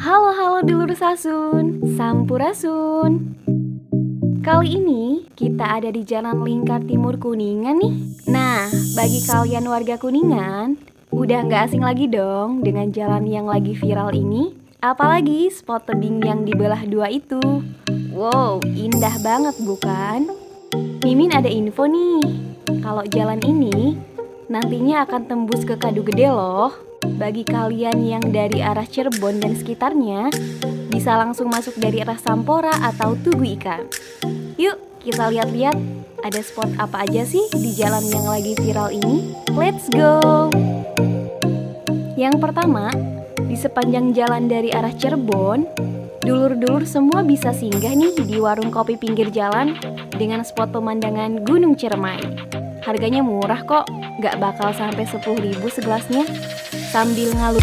Halo dulur SAHSUN, Sampurasun. Kali ini kita ada di Jalan Lingkar Timur Kuningan nih. Nah, bagi kalian warga Kuningan, udah nggak asing lagi dong dengan jalan yang lagi viral ini. Apalagi spot tebing yang dibelah dua itu. Wow, indah banget bukan? Mimin ada info nih, kalau jalan ini nantinya akan tembus ke Kadugede loh. Bagi kalian yang dari arah Cirebon dan sekitarnya, bisa langsung masuk dari arah Sampora atau Tugu Ikan. Yuk kita lihat-lihat ada spot apa aja sih di jalan yang lagi viral ini. Let's go! Yang pertama, di sepanjang jalan dari arah Cirebon, dulur-dulur semua bisa singgah nih di warung kopi pinggir jalan dengan spot pemandangan Gunung Ciremai. Harganya murah kok, gak bakal sampai 10.000 segelasnya. Sambil ngalur